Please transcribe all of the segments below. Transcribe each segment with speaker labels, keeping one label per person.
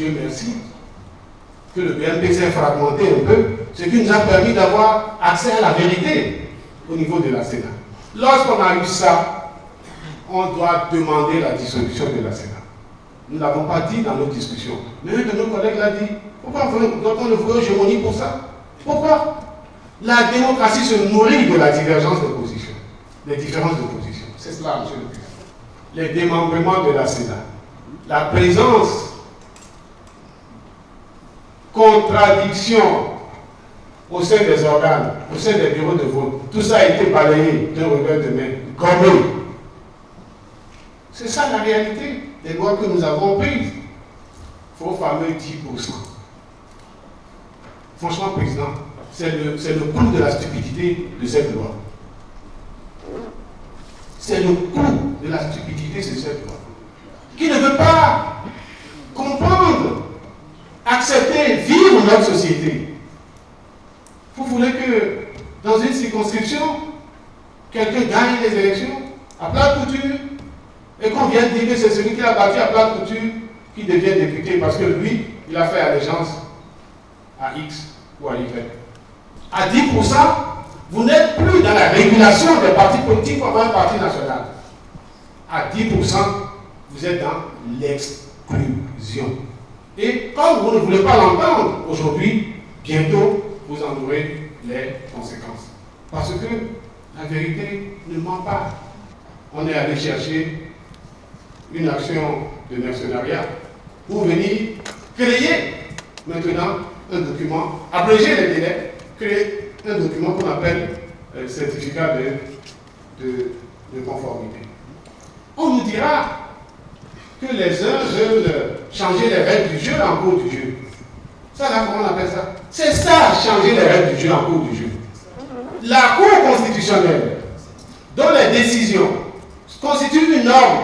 Speaker 1: Dieu merci, que le BNP s'est fragmenté un peu, ce qui nous a permis d'avoir accès à la vérité au niveau de la Sénat. Lorsqu'on a eu ça, on doit demander la dissolution de la Sénat. Nous ne l'avons pas dit dans nos discussions. Mais un de nos collègues l'a dit. Pourquoi doit-on le voir hégémonie pour ça? Pourquoi? La démocratie se nourrit de la divergence de position, des différences de position. C'est cela, monsieur le président. Les démembrements de la Sénat, la présence, contradiction au sein des organes, au sein des bureaux de vote, tout ça a été balayé d'un revers de main, gommé. C'est ça la réalité des lois que nous avons prises. Il faut fameux 10%. Franchement, président, c'est le coût de la stupidité de cette loi. C'est le coût de la stupidité de cette loi. Qui ne veut pas comprendre, accepter, vivre notre société. Vous voulez que dans une circonscription, quelqu'un gagne les élections à plat couture et qu'on vienne dire que c'est celui qui a battu à plat couture qui devient député parce que lui, il a fait allégeance à X ou à Y. À 10%, vous n'êtes plus dans la régulation des partis politiques comme un parti national. À 10%, vous êtes dans l'exclusion. Et comme vous ne voulez pas l'entendre aujourd'hui, bientôt, vous en aurez les conséquences. Parce que la vérité ne ment pas. On est allé chercher une action de mercenariat pour venir créer maintenant un document, abréger les délais, créer un document qu'on appelle certificat de conformité. On nous dira que les uns veulent changer les règles du jeu en cours du jeu. Ça là, comment on appelle ça? C'est ça, changer les règles du jeu en cours du jeu. La Cour constitutionnelle, dont les décisions constituent une norme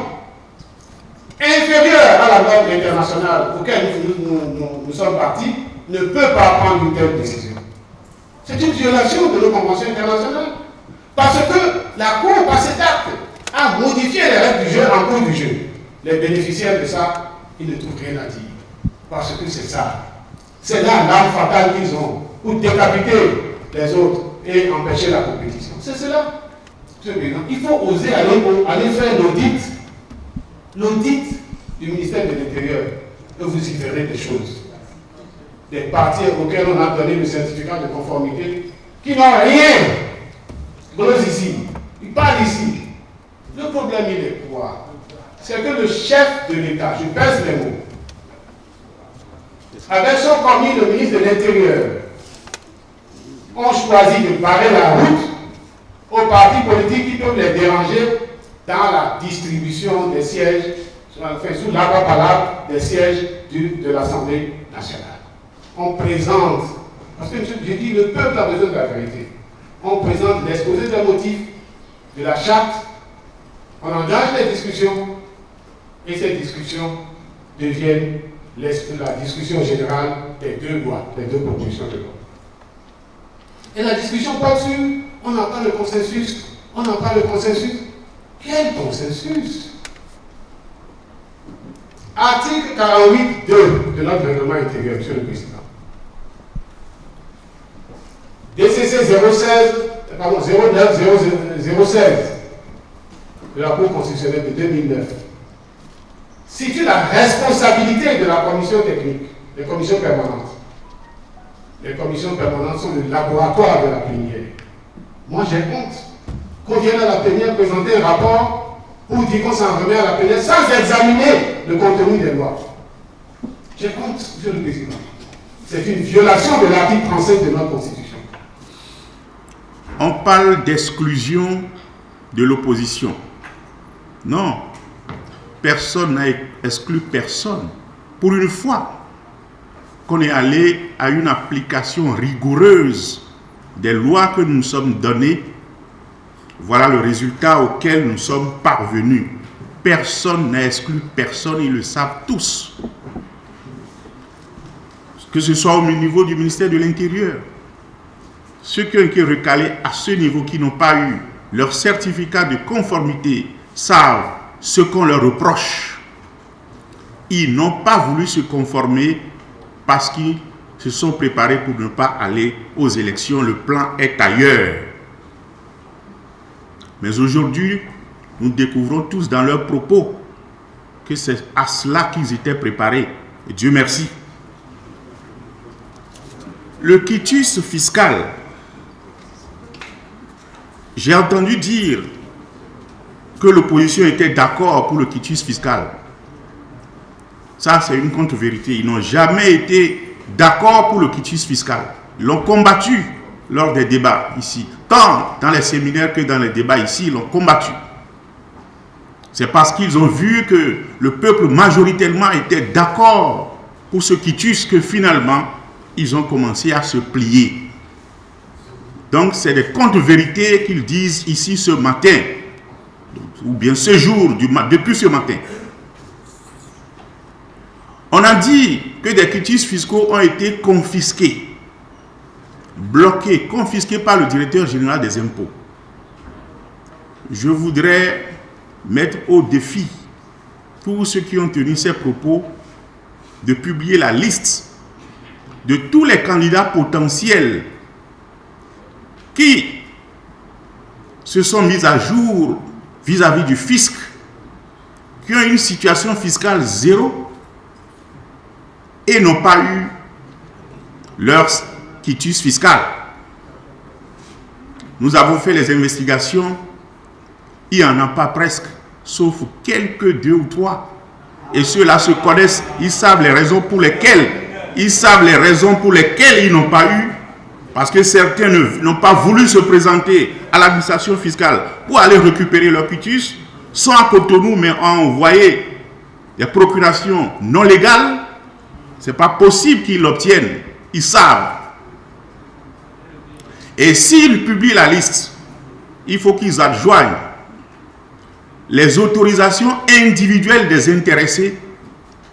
Speaker 1: inférieure à la norme internationale auquel nous sommes partis, ne peut pas prendre une telle décision. C'est une violation de nos conventions internationales. Parce que la Cour, par cet acte, a modifié les règles du jeu en cours du jeu. Les bénéficiaires de ça, ils ne trouvent rien à dire. Parce que c'est ça. C'est là l'arme fatale qu'ils ont pour décapiter les autres et empêcher la compétition. C'est cela. Il faut oser aller faire l'audit du ministère de l'Intérieur. Et vous y verrez des choses. Des partis auxquels on a donné le certificat de conformité qui n'ont rien. Glose ici. Ils parlent ici. Le problème, il est quoi? C'est que le chef de l'État, je pèse les mots, avec son commis, le ministre de l'Intérieur, ont choisi de barrer la route aux partis politiques qui peuvent les déranger dans la distribution des sièges, enfin, sous l'abapalable des sièges de l'Assemblée nationale. On présente, parce que j'ai dit, le peuple a besoin de la vérité. On présente l'exposé des motifs de la charte, on engage les discussions, et ces discussions deviennent la discussion générale des deux lois, des deux propositions de loi. Et la discussion porte sur, on n'a pas le consensus, on n'a pas le consensus. Quel consensus? Article 48.2 de notre règlement intérieur, Monsieur le Président. DCC 09-016 de la Cour constitutionnelle de 2009 situe la responsabilité de la commission technique, des commissions permanentes. Les commissions permanentes sont le laboratoire de la plénière. Moi, j'ai honte qu'on vienne à la plénière présenter un rapport pour dire qu'on s'en remet à la plénière sans examiner le contenu des lois. J'ai honte, Monsieur le Président. C'est une violation de l'article 37 de notre Constitution.
Speaker 2: On parle d'exclusion de l'opposition. Non, personne n'a exclu personne. Pour une fois qu'on est allé à une application rigoureuse des lois que nous nous sommes données, voilà le résultat auquel nous sommes parvenus. Personne n'a exclu personne, ils le savent tous. Que ce soit au niveau du ministère de l'Intérieur, ceux qui ont été recalés à ce niveau, qui n'ont pas eu leur certificat de conformité, savent ce qu'on leur reproche. ils n'ont pas voulu se conformer parce qu'ils se sont préparés pour ne pas aller aux élections. Le plan est ailleurs. Mais aujourd'hui, nous découvrons tous dans leurs propos que c'est à cela qu'ils étaient préparés. Et Dieu merci. Le quitus fiscal, j'ai entendu dire que l'opposition était d'accord pour le quitus fiscal. Ça, c'est une contre-vérité. Ils n'ont jamais été d'accord pour le quitus fiscal. Ils l'ont combattu lors des débats ici. Tant dans les séminaires que dans les débats ici, ils l'ont combattu. C'est parce qu'ils ont vu que le peuple majoritairement était d'accord pour ce quitus que finalement, ils ont commencé à se plier. Donc, c'est des contre-vérités qu'ils disent ici ce matin, ou bien ce jour, depuis ce matin. On a dit que des quitus fiscaux ont été confisqués, bloqués, confisqués par le directeur général des impôts. Je voudrais mettre au défi tous ceux qui ont tenu ces propos de publier la liste de tous les candidats potentiels qui se sont mis à jour vis-à-vis du fisc, qui ont une situation fiscale zéro et n'ont pas eu leur quitus fiscal. Nous avons fait les investigations, il n'y en a pas presque, sauf quelques 2 ou 3. Et ceux-là se connaissent, ils savent les raisons pour lesquelles ils n'ont pas eu, parce que certains n'ont pas voulu se présenter à l'administration fiscale pour aller récupérer leur quitus, sont à Cotonou, mais ont envoyé des procurations non légales. Ce n'est pas possible qu'ils l'obtiennent, ils savent. Et s'ils publient la liste, il faut qu'ils adjoignent les autorisations individuelles des intéressés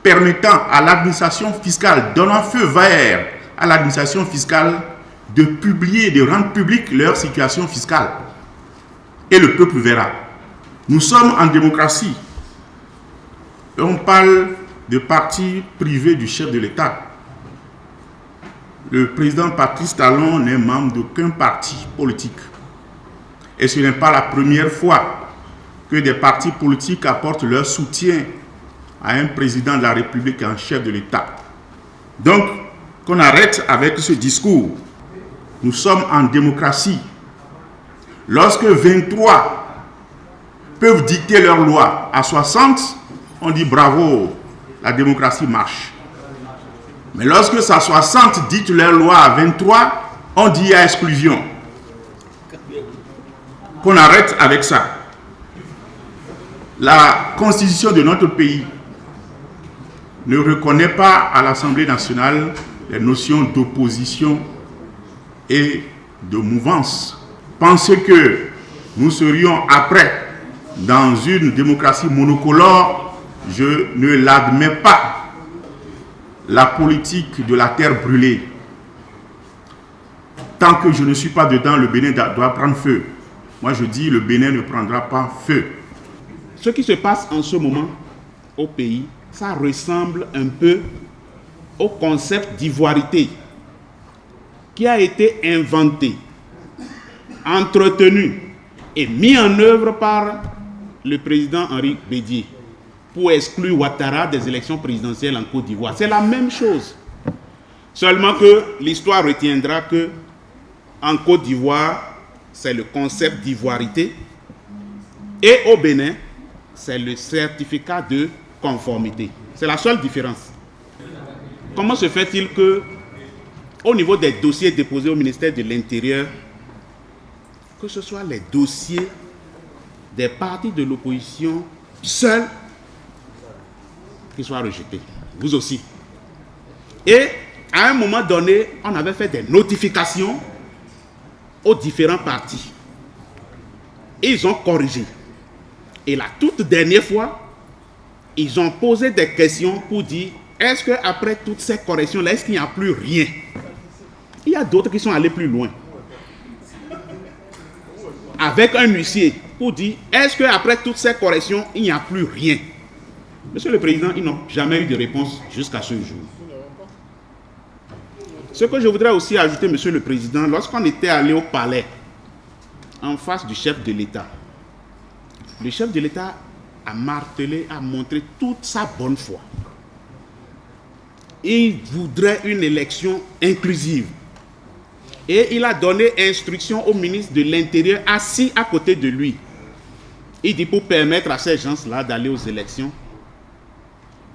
Speaker 2: permettant à l'administration fiscale, donnant feu vert à l'administration fiscale de publier, de rendre publique leur situation fiscale. Et le peuple verra. Nous sommes en démocratie. Et on parle de parti privé du chef de l'État. Le président Patrice Talon n'est membre d'aucun parti politique. Et ce n'est pas la première fois que des partis politiques apportent leur soutien à un président de la République et un chef de l'État. Donc, qu'on arrête avec ce discours. Nous sommes en démocratie. Lorsque 23 peuvent dicter leur loi à 60, on dit bravo, la démocratie marche. Mais lorsque ça 60 dictent leur loi à 23, on dit il y a exclusion. Qu'on arrête avec ça. La constitution de notre pays ne reconnaît pas à l'Assemblée nationale les notions d'opposition et de mouvance. Penser que nous serions après dans une démocratie monocolore, je ne l'admets pas. La politique de la terre brûlée, tant que je ne suis pas dedans, le Bénin doit prendre feu. Moi je dis le Bénin ne prendra pas feu.
Speaker 3: Ce qui se passe en ce moment au pays, ça ressemble un peu au concept d'ivoirité qui a été inventé, entretenu et mis en œuvre par le président Henri Bédié pour exclure Ouattara des élections présidentielles en Côte d'Ivoire. C'est la même chose. Seulement que l'histoire retiendra que en Côte d'Ivoire, c'est le concept d'ivoirité et au Bénin, c'est le certificat de conformité. C'est la seule différence. Comment se fait-il que, au niveau des dossiers déposés au ministère de l'Intérieur, que ce soit les dossiers des partis de l'opposition seuls qui soient rejetés? Vous aussi. Et à un moment donné, on avait fait des notifications aux différents partis. Et ils ont corrigé. Et la toute dernière fois, ils ont posé des questions pour dire, est-ce qu'après toutes ces corrections-là, est-ce qu'il n'y a plus rien? Il y a d'autres qui sont allés plus loin. Avec un huissier, pour dire, est-ce qu'après toutes ces corrections, il n'y a plus rien? Monsieur le Président, ils n'ont jamais eu de réponse jusqu'à ce jour. Ce que je voudrais aussi ajouter, Monsieur le Président, lorsqu'on était allé au palais, en face du chef de l'État, le chef de l'État a martelé, a montré toute sa bonne foi. Il voudrait une élection inclusive. Et il a donné instruction au ministre de l'Intérieur assis à côté de lui. Il dit pour permettre à ces gens-là d'aller aux élections,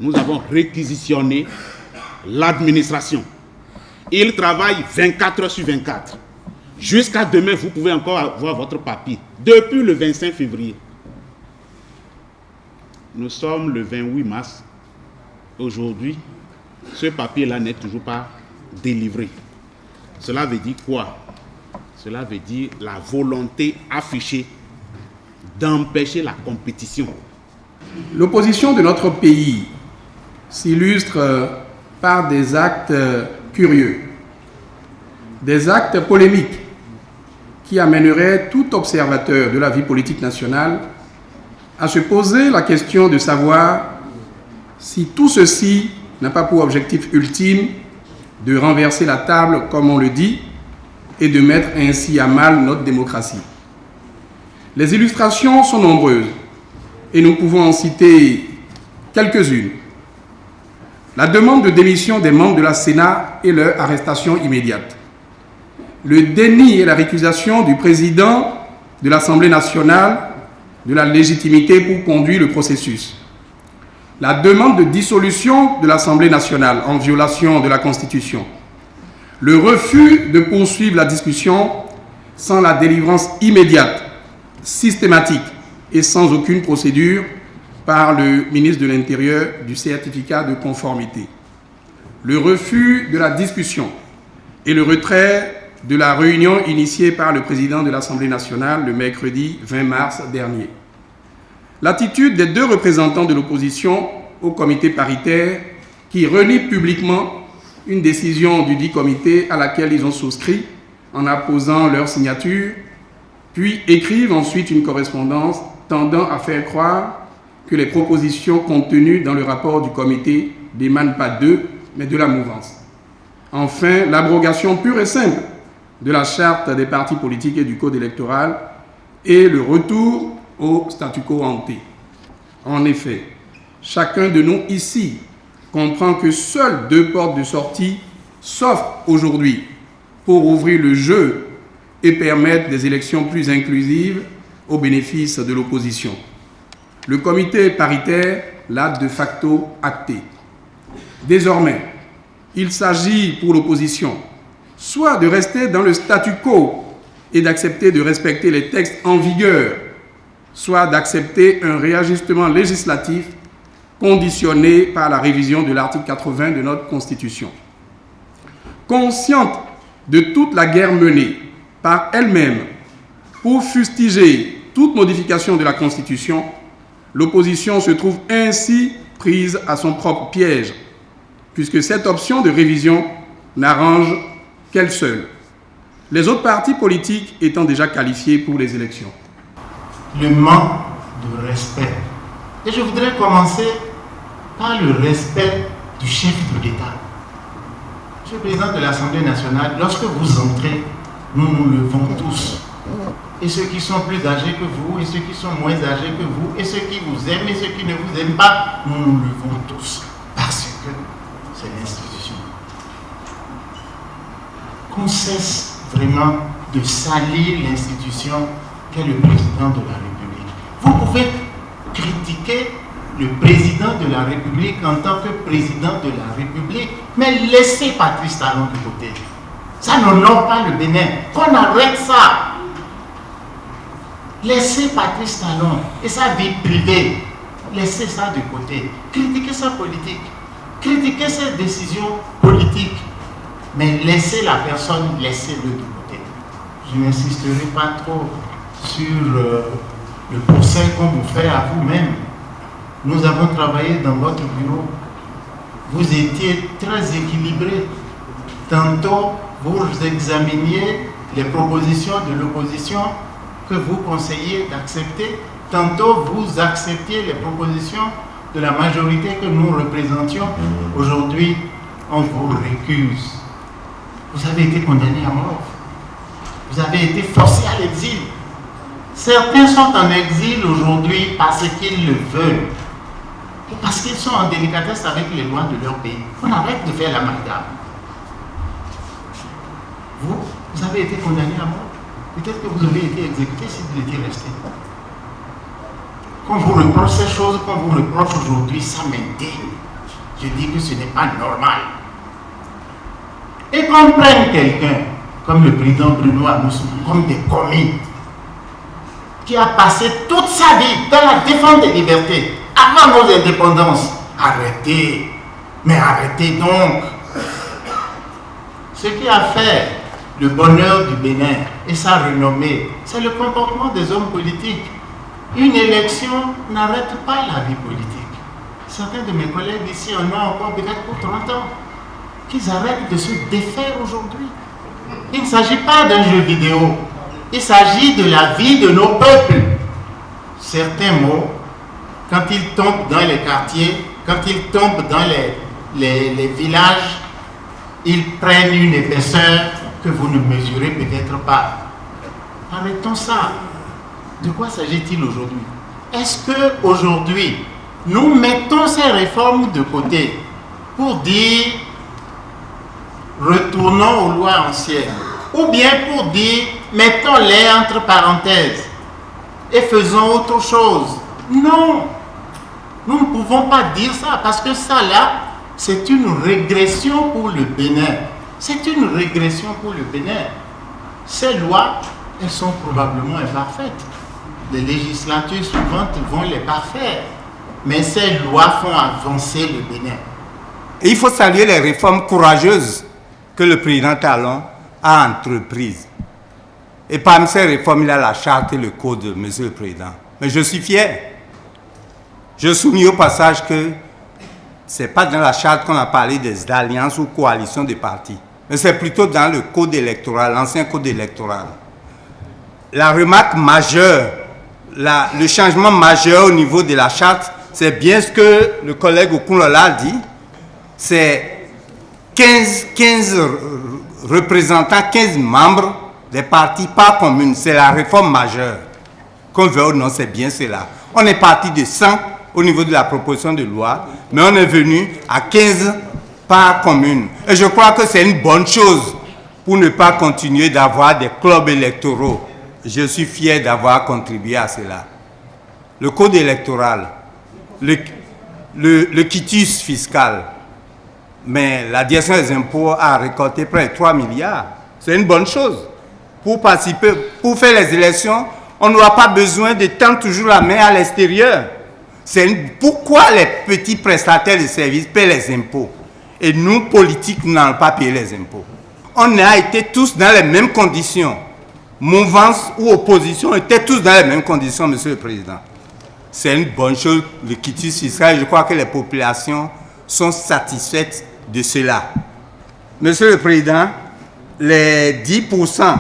Speaker 3: nous avons réquisitionné l'administration. Il travaille 24 heures sur 24. Jusqu'à demain, vous pouvez encore avoir votre papier. Depuis le 25 février. Nous sommes le 28 mars. Aujourd'hui, ce papier-là n'est toujours pas délivré. Cela veut dire quoi? Cela veut dire la volonté affichée d'empêcher la compétition.
Speaker 4: L'opposition de notre pays s'illustre par des actes curieux, des actes polémiques qui amèneraient tout observateur de la vie politique nationale à se poser la question de savoir si tout ceci n'a pas pour objectif ultime de renverser la table, comme on le dit, et de mettre ainsi à mal notre démocratie. Les illustrations sont nombreuses et nous pouvons en citer quelques-unes. La demande de démission des membres de la Sénat et leur arrestation immédiate. Le déni et la récusation du président de l'Assemblée nationale de la légitimité pour conduire le processus. La demande de dissolution de l'Assemblée nationale en violation de la Constitution. Le refus de poursuivre la discussion sans la délivrance immédiate, systématique et sans aucune procédure par le ministre de l'Intérieur du certificat de conformité. Le refus de la discussion et le retrait de la réunion initiée par le président de l'Assemblée nationale le mercredi 20 mars dernier. L'attitude des deux représentants de l'opposition au comité paritaire qui relient publiquement une décision du dit comité à laquelle ils ont souscrit en apposant leur signature, puis écrivent ensuite une correspondance tendant à faire croire que les propositions contenues dans le rapport du comité n'émanent pas d'eux, mais de la mouvance. Enfin, l'abrogation pure et simple de la charte des partis politiques et du code électoral et le retour au statu quo ante. En effet, chacun de nous ici comprend que seules deux portes de sortie s'offrent aujourd'hui pour ouvrir le jeu et permettre des élections plus inclusives au bénéfice de l'opposition. Le comité paritaire l'a de facto acté. Désormais, il s'agit pour l'opposition soit de rester dans le statu quo et d'accepter de respecter les textes en vigueur, soit d'accepter un réajustement législatif conditionné par la révision de l'article 80 de notre Constitution. Consciente de toute la guerre menée par elle-même pour fustiger toute modification de la Constitution, l'opposition se trouve ainsi prise à son propre piège, puisque cette option de révision n'arrange qu'elle seule, les autres partis politiques étant déjà qualifiés pour les élections.
Speaker 5: Le manque de respect. Et je voudrais commencer par le respect du chef de l'État. Monsieur le Président de l'Assemblée nationale, lorsque vous entrez, nous nous levons tous. Et ceux qui sont plus âgés que vous, et ceux qui sont moins âgés que vous, et ceux qui vous aiment, et ceux qui ne vous aiment pas, nous nous levons tous. Parce que c'est l'institution. Qu'on cesse vraiment de salir l'institution qu'est le président de la République. Vous pouvez critiquer le président de la République en tant que président de la République, mais laissez Patrice Talon de côté. Ça n'honore pas le Bénin. Qu'on arrête ça. Laissez Patrice Talon et sa vie privée. Laissez ça de côté. Critiquez sa politique. Critiquez ses décisions politiques. Mais laissez la personne, laissez-le de côté. Je n'insisterai pas trop sur le procès qu'on vous fait à vous-même. Nous avons travaillé dans votre bureau. Vous étiez très équilibré. Tantôt, vous examiniez les propositions de l'opposition que vous conseillez d'accepter. Tantôt, vous acceptiez les propositions de la majorité que nous représentions, aujourd'hui, on vous récuse. Vous avez été condamné à mort. Vous avez été forcé à l'exil. Certains sont en exil aujourd'hui parce qu'ils le veulent. Et parce qu'ils sont en délicatesse avec les lois de leur pays. On arrête de faire l'amalgame. Vous avez été condamné à mort. Peut-être que vous avez été exécuté si vous étiez resté. Quand vous reproche ces choses, quand vous reproche aujourd'hui, ça m'indigne. Je dis que ce n'est pas normal. Et qu'on prenne quelqu'un, comme le président Bruno Amoussou, comme des commis, qui a passé toute sa vie dans la défense des libertés, avant nos indépendances. Arrêtez, mais arrêtez donc. Ce qui a fait le bonheur du Bénin et sa renommée, c'est le comportement des hommes politiques. Une élection n'arrête pas la vie politique. Certains de mes collègues ici en ont encore peut-être pour 30 ans. Qu'ils arrêtent de se défaire aujourd'hui. Il ne s'agit pas d'un jeu vidéo. Il s'agit de la vie de nos peuples. Certains mots, quand ils tombent dans les quartiers, quand ils tombent dans les villages, ils prennent une épaisseur que vous ne mesurez peut-être pas. Arrêtons ça. De quoi s'agit-il aujourd'hui? Est-ce qu'aujourd'hui, nous mettons ces réformes de côté pour dire retournons aux lois anciennes, ou bien pour dire mettons-les entre parenthèses et faisons autre chose? Non, nous ne pouvons pas dire ça parce que ça là, c'est une régression pour le Bénin. C'est une régression pour le Bénin. Ces lois, elles sont probablement imparfaites. Les législatures suivantes vont les parfaire. Mais ces lois font avancer le Bénin.
Speaker 6: Et il faut saluer les réformes courageuses que le président Talon a entreprises. Et parmi ces réformes, il a la charte et le code, monsieur le président. Mais je suis fier. Je souligne au passage que ce n'est pas dans la charte qu'on a parlé des alliances ou coalitions de partis, mais c'est plutôt dans le code électoral, l'ancien code électoral. La remarque majeure, le changement majeur au niveau de la charte, c'est bien ce que le collègue Okunlola a dit, c'est 15 représentants, 15 membres des partis par commune. C'est la réforme majeure. Qu'on veut ou non, c'est bien cela. On est parti de 100 au niveau de la proposition de loi, mais on est venu à 15 par commune. Et je crois que c'est une bonne chose pour ne pas continuer d'avoir des clubs électoraux. Je suis fier d'avoir contribué à cela. Le code électoral, le quitus fiscal, mais la direction des impôts a récolté près de 3 milliards. C'est une bonne chose. Pour participer, pour faire les élections, on n'aura pas besoin de tendre toujours la main à l'extérieur. Pourquoi les petits prestataires de services paient les impôts et nous, politiques, nous n'allons pas payer les impôts? On a été tous dans les mêmes conditions. Mouvance ou opposition étaient tous dans les mêmes conditions, monsieur le président. C'est une bonne chose, le quitus fiscal. Je crois que les populations sont satisfaites de cela. Monsieur le président, les 10%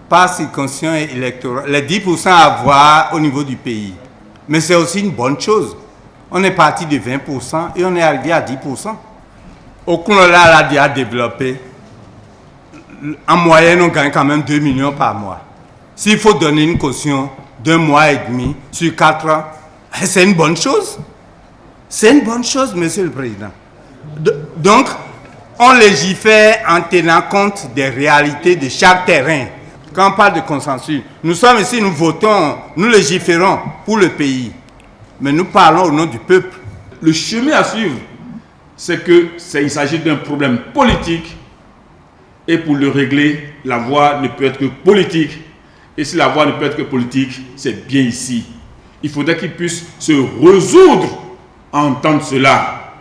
Speaker 6: par circonscription électorale, les 10% à avoir au niveau du pays. Mais c'est aussi une bonne chose. On est parti de 20% et on est arrivé à 10%. Okunlola l'a déjà développé. En moyenne, on gagne quand même 2 millions par mois. S'il faut donner une caution d'1 mois et demi sur 4 ans, c'est une bonne chose. C'est une bonne chose, monsieur le président. Donc, on légifère en tenant compte des réalités de chaque terrain. Quand on parle de consensus, nous sommes ici, nous votons, nous légiférons pour le pays. Mais nous parlons au nom du peuple.
Speaker 7: Le chemin à suivre, c'est qu'il s'agit d'un problème politique. Et pour le régler, la voie ne peut être que politique. Et si la voie ne peut être que politique, c'est bien ici. Il faudrait qu'il puisse se résoudre à entendre cela.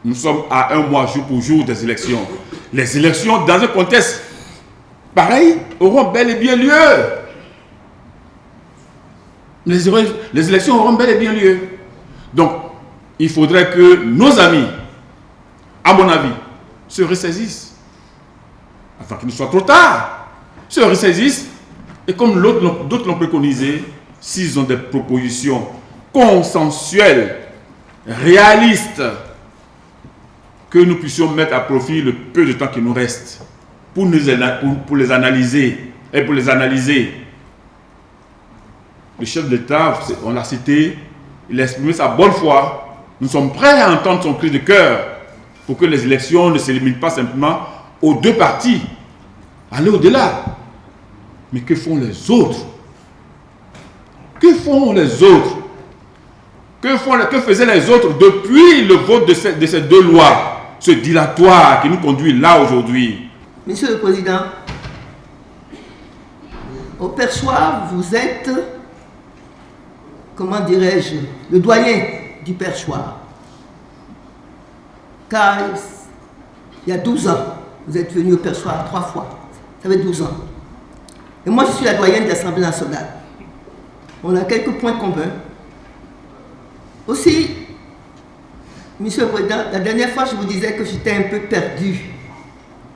Speaker 7: Nous sommes à 1 mois jour pour jour des élections. Les élections, dans un contexte pareil, auront bel et bien lieu. Les élections auront bel et bien lieu. Donc, il faudrait que nos amis, à mon avis, se ressaisissent, afin qu'il ne soit trop tard, se ressaisissent, et comme d'autres l'ont préconisé, s'ils ont des propositions consensuel, réaliste, que nous puissions mettre à profit le peu de temps qui nous reste pour les analyser et pour les analyser. Le chef d'État, on l'a cité, il a exprimé sa bonne foi. Nous sommes prêts à entendre son cri de cœur pour que les élections ne se limitent pas simplement aux deux partis. Aller au-delà. Mais que font les autres? Que font les autres? Que faisaient les autres depuis le vote de ces deux lois, ce dilatoire qui nous conduit là aujourd'hui?
Speaker 8: Monsieur le Président, au perchoir, vous êtes, comment dirais-je, le doyen du perchoir. Car il y a 12 ans, vous êtes venu au perchoir 3 fois. Ça fait 12 ans. Et moi, je suis la doyenne de l'Assemblée nationale. On a quelques points communs. Aussi, Monsieur le Président, la dernière fois, je vous disais que j'étais un peu perdu.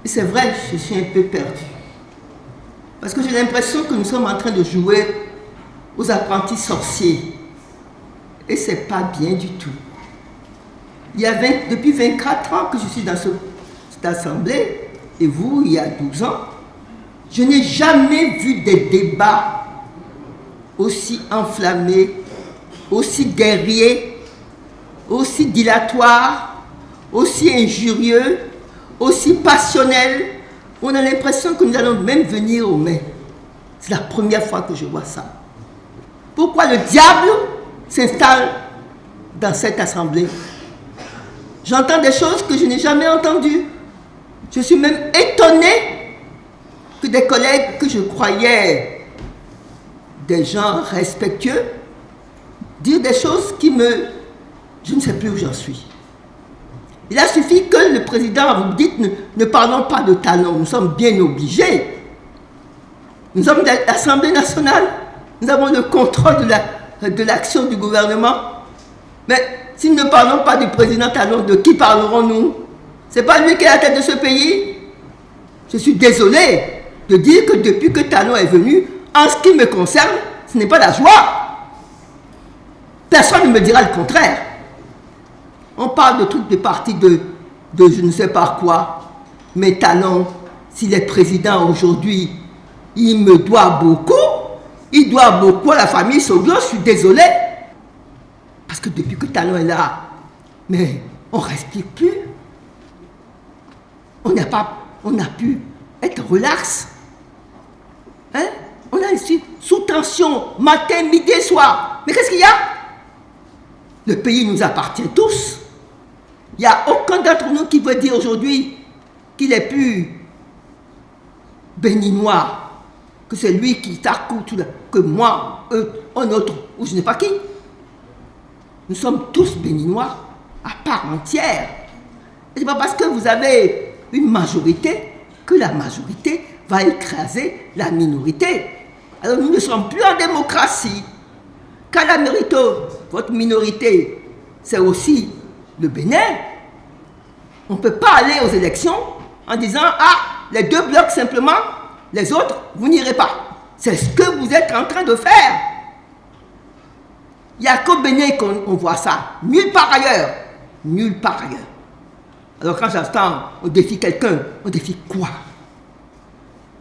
Speaker 8: Et c'est vrai, je suis un peu perdu. Parce que j'ai l'impression que nous sommes en train de jouer aux apprentis sorciers. Et ce n'est pas bien du tout. Depuis 24 ans que je suis dans cette assemblée, et vous, il y a 12 ans, je n'ai jamais vu des débats aussi enflammés, aussi guerriers, aussi dilatoires, aussi injurieux, aussi passionnels. On a l'impression que nous allons même venir aux mains. C'est la première fois que je vois ça. Pourquoi le diable s'installe dans cette assemblée? J'entends des choses que je n'ai jamais entendues. Je suis même étonné que des collègues que je croyais des gens respectueux disent des choses qui me... Je ne sais plus où j'en suis. Il a suffi que le président vous dise ne parlons pas de talent. Nous sommes bien obligés. Nous sommes de l'Assemblée nationale. Nous avons le contrôle de l'action du gouvernement. Mais si nous ne parlons pas du président Talon, de qui parlerons-nous? Ce n'est pas lui qui est à la tête de ce pays. Je suis désolé de dire que depuis que Talon est venu, en ce qui me concerne, ce n'est pas la joie. Personne ne me dira le contraire. On parle de trucs de partis de je ne sais pas quoi. Mais Talon, s'il est président aujourd'hui, il me doit beaucoup. Il doit beaucoup à la famille Soglo, je suis désolé. Parce que depuis que Talon est là, mais on ne respire plus. On a pu être relax. Hein? On est ici sous tension, matin, midi, soir. Mais qu'est-ce qu'il y a? Le pays nous appartient tous. Il n'y a aucun d'entre nous qui veut dire aujourd'hui qu'il est plus béninois, que c'est lui qui t'accoute, que moi, eux, un autre, ou je ne sais pas qui. Nous sommes tous béninois à part entière. Et ce n'est pas parce que vous avez une majorité que la majorité va écraser la minorité. Alors nous ne sommes plus en démocratie. Qu'à la mérite, votre minorité, c'est aussi le Bénin. On ne peut pas aller aux élections en disant « Ah, les deux blocs simplement, les autres, vous n'irez pas. » C'est ce que vous êtes en train de faire. Il n'y a qu'au Bénin qu'on voit ça. Nulle part ailleurs. Nulle part ailleurs. Alors quand j'entends, on défie quelqu'un, on défie quoi?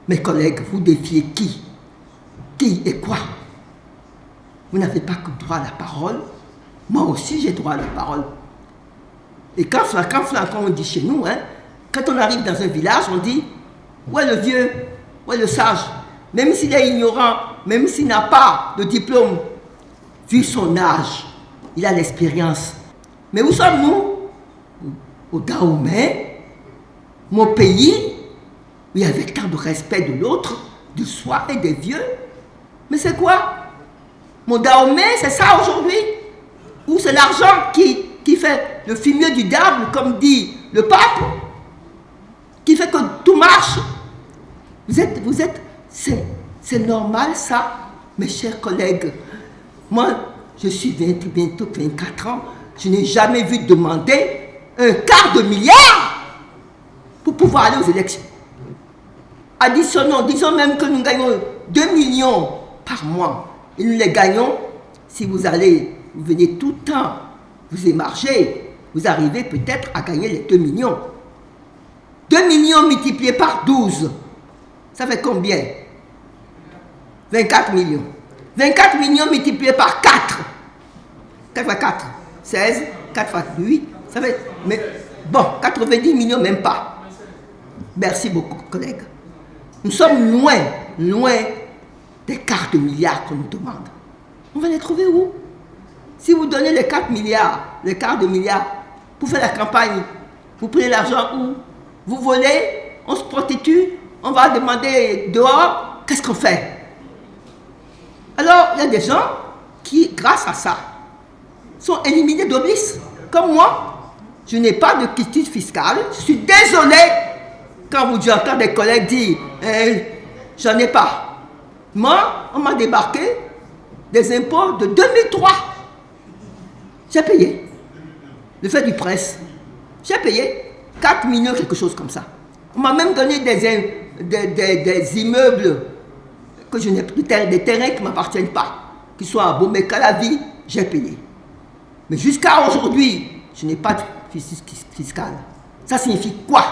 Speaker 8: Mes collègues, vous défiez qui? Qui et quoi? Vous n'avez pas que droit à la parole. Moi aussi, j'ai droit à la parole. Et quand on dit chez nous, hein, quand on arrive dans un village, on dit « Où est le vieux? Où est le sage ?» Même s'il est ignorant, même s'il n'a pas de diplôme, vu son âge, il a l'expérience. Mais où sommes-nous? Au Dahomey, mon pays, où il y avait tant de respect de l'autre, de soi et des vieux. Mais c'est quoi? Mon Dahomey, c'est ça aujourd'hui? Ou c'est l'argent qui fait le fumier du diable, comme dit le pape, qui fait que tout marche? C'est normal ça, mes chers collègues. Moi, je suis bientôt 24 ans, je n'ai jamais vu demander $250 million pour pouvoir aller aux élections. Additionnons, disons même que nous gagnons 2 millions par mois. Et nous les gagnons si vous allez vous venez tout le temps, vous émargez, vous arrivez peut-être à gagner les 2 millions. 2 millions multipliés par 12, ça fait combien? 24 millions. 24 millions multipliés par 4. 4 fois 4, 16, 4 fois 8, ça fait... Mais bon, 90 millions même pas. Merci beaucoup, collègues. Nous sommes loin, loin des quarts de milliards qu'on nous demande. On va les trouver où? Si vous donnez les 4 milliards, les quarts de milliards, pour faire la campagne, vous prenez l'argent où? Vous volez, on se prostitue, on va demander dehors, qu'est-ce qu'on fait? Alors, il y a des gens qui, grâce à ça, sont éliminés d'office. Comme moi, je n'ai pas de quitus fiscal. Je suis désolé quand j'entends des collègues dire j'en ai pas. Moi, on m'a débarqué des impôts de 2003. J'ai payé. Le fait du presse. J'ai payé 4 millions, quelque chose comme ça. On m'a même donné des immeubles que je n'ai plus, des terrains qui ne m'appartiennent pas, qui sont à Bomé-Calavi, j'ai payé. Mais jusqu'à aujourd'hui, je n'ai pas de quitus fiscal. Ça signifie quoi?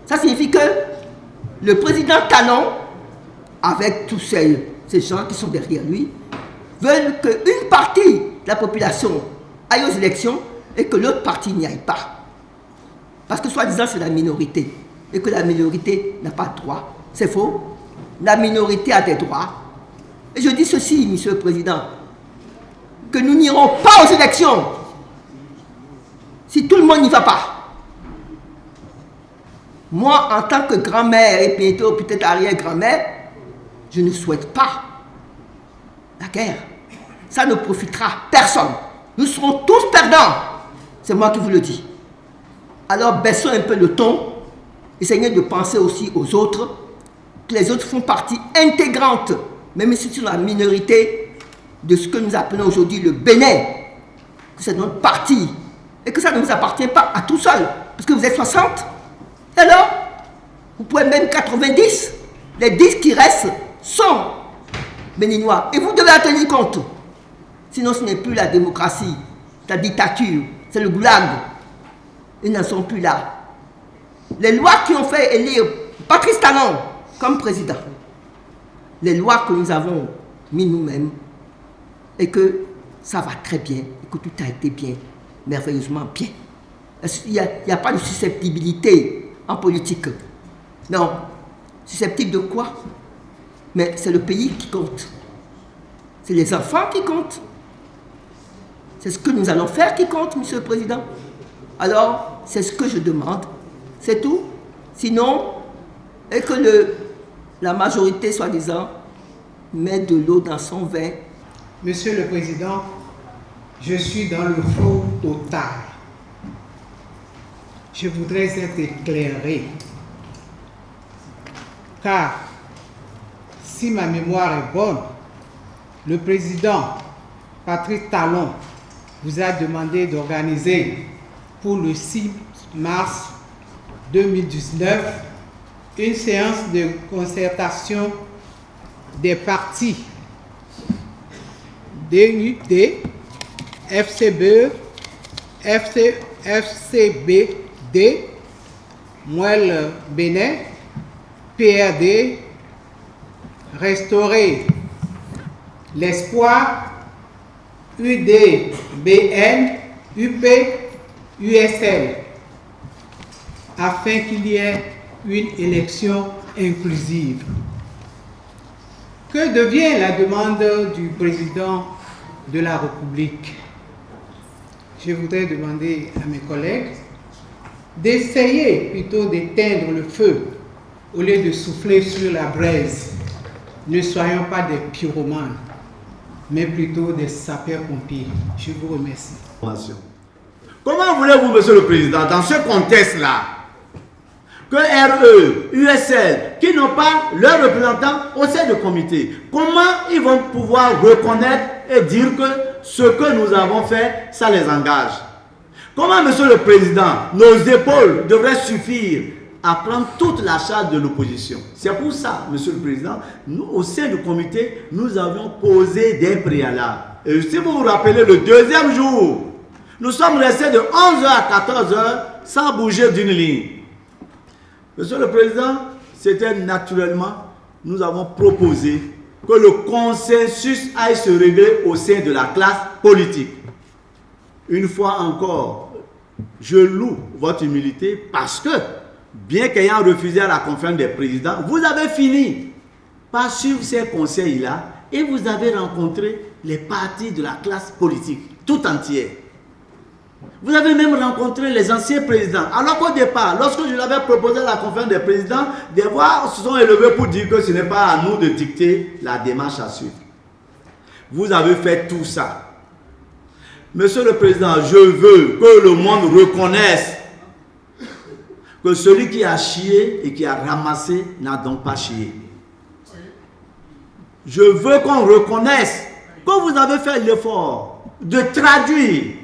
Speaker 8: Ça signifie que le président Talon, avec tous ces gens qui sont derrière lui, veulent qu'une partie de la population aille aux élections et que l'autre partie n'y aille pas. Parce que soi-disant c'est la minorité et que la minorité n'a pas de droit. C'est faux. La minorité a des droits. Et je dis ceci, Monsieur le Président, que nous n'irons pas aux élections si tout le monde n'y va pas. Moi, en tant que grand-mère et bientôt peut-être arrière-grand-mère, je ne souhaite pas la guerre. Ça ne profitera à personne. Nous serons tous perdants. C'est moi qui vous le dis. Alors baissons un peu le ton. Essayez de penser aussi aux autres. Que les autres font partie intégrante, même si c'est la minorité, de ce que nous appelons aujourd'hui le Bénin. Que c'est notre parti. Et que ça ne nous appartient pas à tout seul. Parce que vous êtes 60. Et alors, vous pouvez même 90. Les 10 qui restent sont béninois. Et vous devez en tenir compte. Sinon, ce n'est plus la démocratie, la dictature, c'est le goulag. Ils n'en sont plus là. Les lois qui ont fait élire Patrice Talon comme président, les lois que nous avons mis nous-mêmes, et que ça va très bien, et que tout a été bien, merveilleusement bien. Il n'y a pas de susceptibilité en politique. Non. Susceptible de quoi? Mais c'est le pays qui compte. C'est les enfants qui comptent. C'est ce que nous allons faire qui compte, Monsieur le Président. Alors, c'est ce que je demande. C'est tout. Sinon, et que la majorité, soi-disant, met de l'eau dans son vin.
Speaker 9: Monsieur le Président, je suis dans le flou total. Je voudrais être éclairé. Car, si ma mémoire est bonne, le président Patrice Talon vous a demandé d'organiser pour le 6 mars 2019 une séance de concertation des partis DUD, FCBE, FCBD, Mouel Bénin, PRD, Restaurer l'Espoir, UDBN, UP, USL, afin qu'il y ait une élection inclusive. Que devient la demande du président de la République? Je voudrais demander à mes collègues d'essayer plutôt d'éteindre le feu au lieu de souffler sur la braise. Ne soyons pas des pyromanes, mais plutôt des sapeurs-pompiers. Je vous remercie.
Speaker 10: Comment voulez-vous, Monsieur le Président, dans ce contexte-là, que RE, USL, qui n'ont pas leurs représentants au sein du comité, comment ils vont pouvoir reconnaître et dire que ce que nous avons fait, ça les engage? Comment, Monsieur le Président, nos épaules devraient suffire à prendre toute la charge de l'opposition? C'est pour ça, Monsieur le Président, nous, au sein du comité, nous avions posé des préalables. Et si vous vous rappelez, le deuxième jour, nous sommes restés de 11h à 14h sans bouger d'une ligne. Monsieur le Président, c'était naturellement, nous avons proposé que le consensus aille se régler au sein de la classe politique. Une fois encore, je loue votre humilité parce que, bien qu'ayant refusé à la conférence des présidents, vous avez fini par suivre ces conseils-là et vous avez rencontré les partis de la classe politique tout entière. Vous avez même rencontré les anciens présidents. Alors qu'au départ, lorsque je l'avais proposé à la conférence des présidents, des voix se sont élevées pour dire que ce n'est pas à nous de dicter la démarche à suivre. Vous avez fait tout ça. Monsieur le Président, je veux que le monde reconnaisse que celui qui a chié et qui a ramassé n'a donc pas chié. Je veux qu'on reconnaisse que vous avez fait l'effort de traduire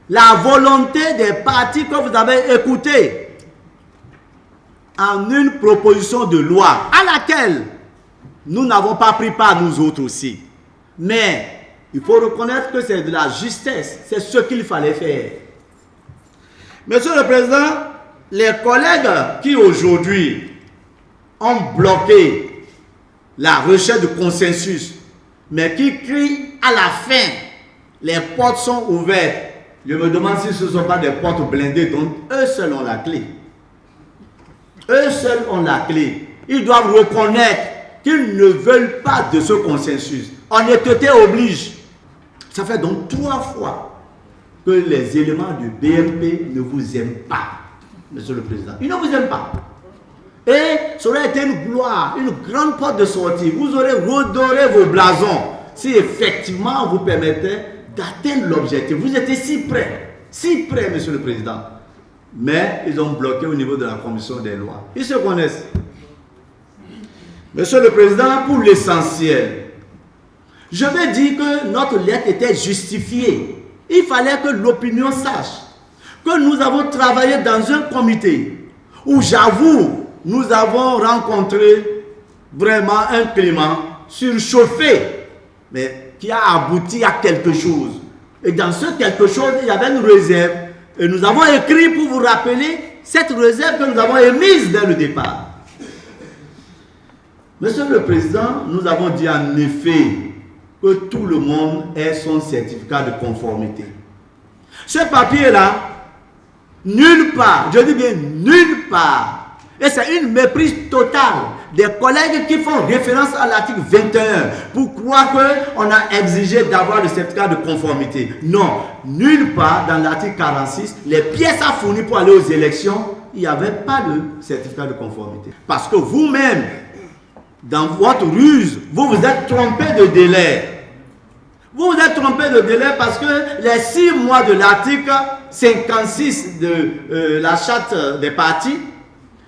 Speaker 10: la volonté des partis que vous avez écoutés en une proposition de loi à laquelle nous n'avons pas pris part nous autres aussi. Mais il faut reconnaître que c'est de la justesse, c'est ce qu'il fallait faire. Monsieur le Président, les collègues qui aujourd'hui ont bloqué la recherche de consensus, mais qui crient à la fin, les portes sont ouvertes. Je me demande si ce ne sont pas des portes blindées, donc eux seuls ont la clé. Eux seuls ont la clé. Ils doivent reconnaître qu'ils ne veulent pas de ce consensus. Honnêteté oblige. Ça fait donc 3 fois que les éléments du BMP ne vous aiment pas, Monsieur le Président. Ils ne vous aiment pas. Et ça aurait été une gloire, une grande porte de sortie. Vous aurez redoré vos blasons si effectivement vous permettez d'atteindre l'objectif. Vous étiez si près, Monsieur le Président. Mais ils ont bloqué au niveau de la commission des lois. Ils se connaissent. Monsieur le Président, pour l'essentiel, je vais dire que notre lettre était justifiée. Il fallait que l'opinion sache que nous avons travaillé dans un comité où, j'avoue, nous avons rencontré vraiment un climat surchauffé, mais qui a abouti à quelque chose. Et dans ce quelque chose, il y avait une réserve. Et nous avons écrit pour vous rappeler cette réserve que nous avons émise dès le départ. Monsieur le Président, nous avons dit en effet que tout le monde ait son certificat de conformité. Ce papier-là, nulle part, je dis bien nulle part, et c'est une méprise totale des collègues qui font référence à l'article 21 pour croire qu'on a exigé d'avoir le certificat de conformité. Non, nulle part dans l'article 46, les pièces à fournir pour aller aux élections, il n'y avait pas de certificat de conformité. Parce que vous-même, dans votre ruse, vous vous êtes trompé de délai. Vous vous êtes trompé de délai parce que les 6 mois de l'article 56 de la charte des partis,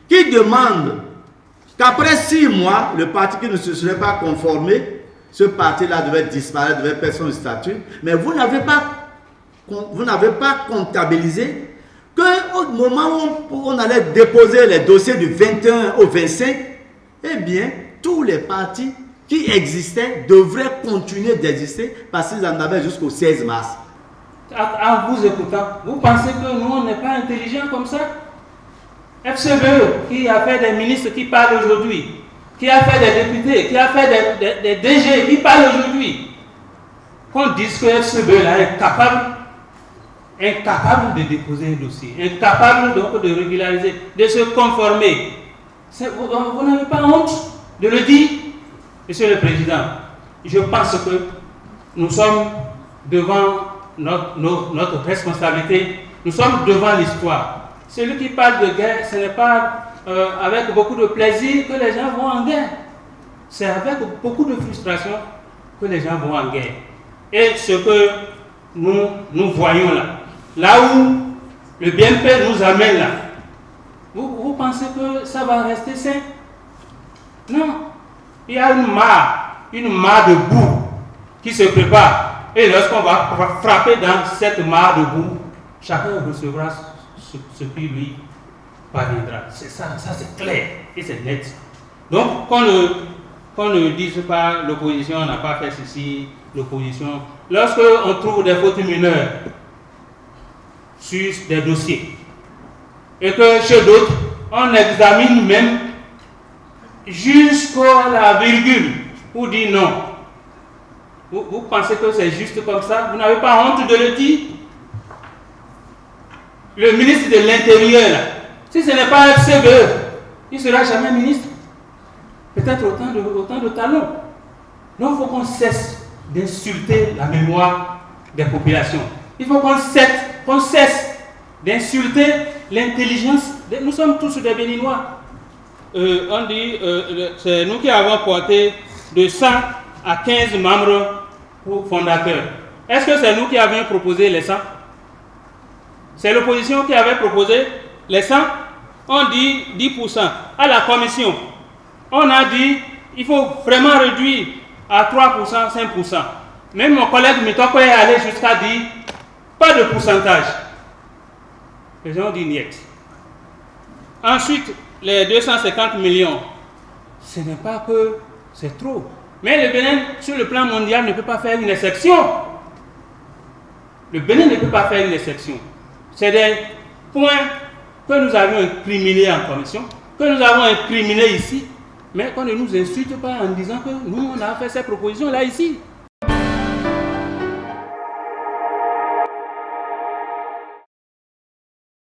Speaker 10: qui demande qu'après 6 mois, le parti qui ne se serait pas conformé, ce parti-là devait disparaître, devait perdre son statut, mais vous n'avez pas comptabilisé qu'au moment où on allait déposer les dossiers du 21 au 25, eh bien, tous les partis qui existaient devraient continuer d'exister parce qu'ils en avaient jusqu'au 16 mars.
Speaker 11: En vous écoutant, vous pensez que nous, on n'est pas intelligents comme ça? FCBE, qui a fait des ministres qui parlent aujourd'hui, qui a fait des députés, qui a fait des DG qui parlent aujourd'hui, qu'on dise que FCBE là est incapable de déposer un dossier, incapable donc de régulariser, de se conformer. Vous n'avez pas honte de le dire? Monsieur le Président, je pense que nous sommes devant notre responsabilité, nous sommes devant l'histoire. Celui qui parle de guerre, ce n'est pas avec beaucoup de plaisir que les gens vont en guerre. C'est avec beaucoup de frustration que les gens vont en guerre. Et ce que nous voyons là où le BMP nous amène là, vous pensez que ça va rester sain? Non. Il y a une mare de boue qui se prépare. Et lorsqu'on va frapper dans cette mare de boue, chacun recevra ce qui lui parviendra. C'est ça c'est clair et c'est net. Donc, qu'on ne qu'on ne dise pas l'opposition n'a pas fait ceci, l'opposition. Lorsque on trouve des fautes mineures sur des dossiers, et que chez d'autres, on examine même jusqu'à la virgule pour dire non. Vous pensez que c'est juste comme ça? Vous n'avez pas honte de le dire? Le ministre de l'Intérieur, si ce n'est pas FCBE, il ne sera jamais ministre. Peut-être autant de talons. Donc il faut qu'on cesse d'insulter la mémoire des populations. Il faut qu'on cesse d'insulter l'intelligence. Nous sommes tous des Béninois. On dit, c'est nous qui avons porté de 100 à 15 membres fondateurs. Est-ce que c'est nous qui avions proposé les 100? C'est l'opposition qui avait proposé les 100. On dit 10%. À la commission, on a dit il faut vraiment réduire à 3%, 5%. Même mon collègue Mitoko est allé jusqu'à dire pas de pourcentage. Les gens ont dit niet. Ensuite, les 250 millions, ce n'est pas que c'est trop. Mais le Bénin, sur le plan mondial, ne peut pas faire une exception. Le Bénin ne peut pas faire une exception. C'est des points que nous avions incriminés en commission, que nous avons incriminés ici, mais qu'on ne nous insulte pas en disant que nous, on a fait ces propositions-là ici.